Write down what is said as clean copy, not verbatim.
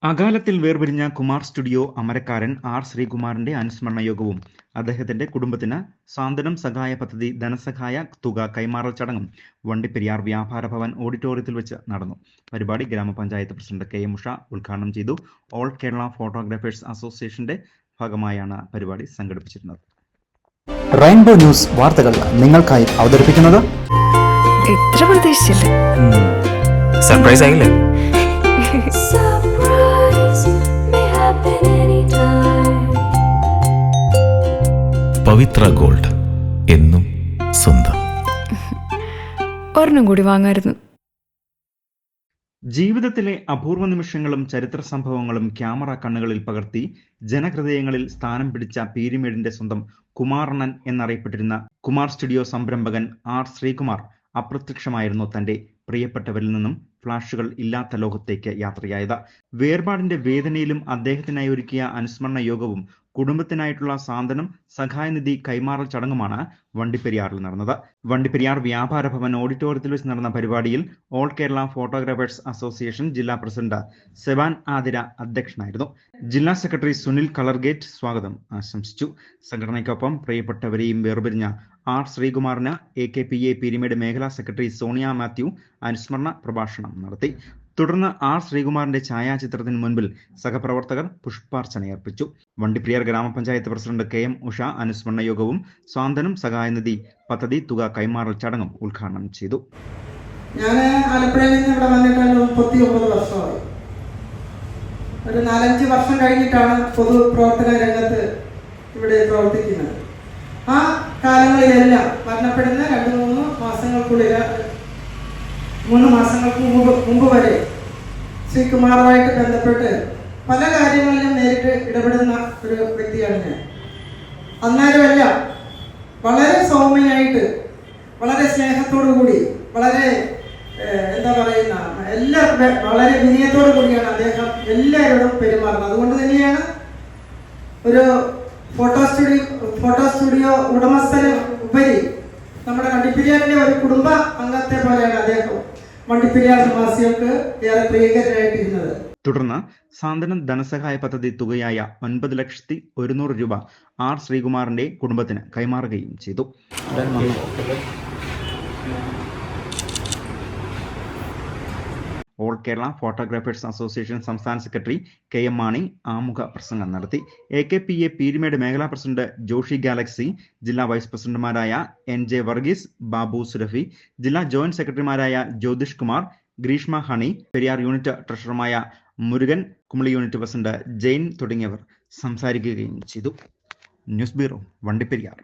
അകാലത്തിൽ വേർപിരിഞ്ഞ Kumar studio അമരക്കാരൻ R ശ്രീകുമാറിന്റെ അനുസ്മരണ യോഗവും അദ്ദേഹത്തിന്റെ കുടുംബത്തിന് സാന്ത്വനം സഹായ പദ്ധതി ധനസഹായ തുക കൈമാറൽ ചടങ്ങും വണ്ടിപ്പെരിയാർ വ്യാപാര ഭവൻ ഓഡിറ്റോറിയത്തിൽ വെച്ച് നടന്നു. പരിപാടി ഗ്രാമപഞ്ചായത്ത് പ്രസിഡന്റ് കെ എം ഉഷ ഉദ്ഘാടനം ചെയ്തു. ഓൾ കേരള ഫോട്ടോഗ്രാഫേഴ്സ് അസോസിയേഷന്റെ ഭാഗമായാണ് പരിപാടി സംഘടിപ്പിച്ചിരുന്നത്. റെയിൻബോ ന്യൂസ് വാർത്തകൾ നിങ്ങൾക്കായി അവതരിപ്പിക്കുന്നത് എത്ര പ്രതീക്ഷിച്ചില്ല. സർപ്രൈസ് ആയില്ലേ? പവിത്ര ഗോൾഡ്, എന്നും സ്വന്തം. ഒരെണ്ണം കൂടി വാങ്ങായിരുന്നു. ജീവിതത്തിലെ അപൂർവ നിമിഷങ്ങളും ചരിത്ര സംഭവങ്ങളും ക്യാമറ കണ്ണുകളിൽ പകർത്തി ജനഹൃദയങ്ങളിൽ സ്ഥാനം പിടിച്ച പീരുമേടിന്റെ സ്വന്തം കുമാറണ്ണൻ എന്നറിയപ്പെട്ടിരുന്ന കുമാർ സ്റ്റുഡിയോ സംരംഭകൻ ആർ ശ്രീകുമാർ അപ്രത്യക്ഷമായിരുന്നു തന്റെ പ്രിയപ്പെട്ടവരിൽ നിന്നും ഫ്ലാഷുകൾ ഇല്ലാത്ത ലോകത്തേക്ക് യാത്രയായത്. വേർപാടിന്റെ വേദനയിലും അദ്ദേഹത്തിനായി ഒരുക്കിയ അനുസ്മരണ യോഗവും കുടുംബത്തിനായിട്ടുള്ള സാന്ത്വനം സഹായനിധി കൈമാറൽ ചടങ്ങുമാണ് വണ്ടിപ്പെരിയാറിൽ നടന്നത്. വണ്ടിപ്പെരിയാർ വ്യാപാര ഭവൻ ഓഡിറ്റോറിയത്തിൽ വെച്ച് നടന്ന പരിപാടിയിൽ ഓൾ കേരള ഫോട്ടോഗ്രാഫേഴ്സ് അസോസിയേഷൻ ജില്ലാ പ്രസിഡന്റ് സെവാൻ ആതിര അധ്യക്ഷനായിരുന്നു. ജില്ലാ സെക്രട്ടറി സുനിൽ കളർഗേറ്റ് സ്വാഗതം ആശംസിച്ചു. സംഘടനയ്ക്കൊപ്പം പ്രിയപ്പെട്ടവരെയും വേർപിരിഞ്ഞ ആർ ശ്രീകുമാറിന് AKPA പീരുമേട് മേഖലാ സെക്രട്ടറി സോണിയ മാത്യു അനുസ്മരണ പ്രഭാഷണം നടത്തി. തുടർന്ന് ആർ ശ്രീകുമാറിന്റെ ഛായാചിത്രത്തിന് മുൻപിൽ സഹപ്രവർത്തകർ പുഷ്പാർച്ചനയർപ്പിച്ചു. വണ്ടിപ്പെരിയാർ ഗ്രാമപഞ്ചായത്ത് പ്രസിഡന്റ് കെ എം ഉഷ അനുസ്മരണ യോഗവും സാന്ത്വനം സഹായനിധി പദ്ധതി തുക കൈമാറൽ ചടങ്ങും ഉദ്ഘാടനം ചെയ്തു. ഞാൻ ആലപ്പുഴയിൽ നിന്ന് ഇവിടെ വന്നിട്ട് 39 വർഷമായി. ഒരു 4-5 വർഷം കഴിഞ്ഞിട്ടാണ് പൊതുപ്രവർത്തന രംഗത്ത് ഇവിടെ പ്രവർത്തിക്കുന്നത്. ആ കാലങ്ങളിലെല്ലാം മരണപ്പെടുന്ന 2-3 മാസങ്ങൾക്കുള്ളിൽ 3 മാസങ്ങൾക്ക് മുമ്പ് വരെ ശ്രീകുമാറുമായിട്ട് ബന്ധപ്പെട്ട് പല കാര്യങ്ങളിലും നേരിട്ട് ഇടപെടുന്ന ഒരു വ്യക്തിയാണ് ഞാൻ. അന്നേരമെല്ലാം വളരെ സൗമ്യനായിട്ട്, വളരെ സ്നേഹത്തോടു കൂടി, വളരെ വളരെ വിനയത്തോടു കൂടിയാണ് അദ്ദേഹം എല്ലാവരോടും പെരുമാറുന്നത്. അതുകൊണ്ട് തന്നെയാണ് ഒരു ഫോട്ടോ സ്റ്റുഡിയോ ഉടമസ്ഥന് ഉപരി നമ്മുടെ വണ്ടിപ്പെരിയാറിന്റെ ഒരു കുടുംബ അംഗത്തെ പോലെയാണ് അദ്ദേഹം വണ്ടിപ്പെരിയാർ നിവാസികൾക്ക് ഏറെ പ്രിയങ്കരനായിട്ടിരുന്നത്. തുടർന്ന് സാന്ത്വനം ധനസഹായ പദ്ധതി തുകയായ 9,100,000 രൂപ ആർ ശ്രീകുമാറിന്റെ കുടുംബത്തിന് കൈമാറുകയും ചെയ്തു. ഓൾ കേരള ഫോട്ടോഗ്രാഫേഴ്സ് അസോസിയേഷൻ സംസ്ഥാന സെക്രട്ടറി കെ എം മാണി ആമുഖ പ്രസംഗം നടത്തി. AKPA പീരുമേട് മേഖലാ പ്രസിഡന്റ് ജോഷി ഗാലക്സി, ജില്ലാ വൈസ് പ്രസിഡന്റുമാരായ NJ വർഗീസ്, ബാബു സുരഫി, ജില്ലാ ജോയിന്റ് സെക്രട്ടറിമാരായ ജ്യോതിഷ് കുമാർ, ഗ്രീഷ്മ ഹണി, പെരിയാർ യൂണിറ്റ് ട്രഷററുമായ മുരുകൻ, കുമളി യൂണിറ്റ് പ്രസിഡന്റ് ജെയിൻ തുടങ്ങിയവർ സംസാരിക്കുകയും ചെയ്തു. News bureau, Vandiperiyar.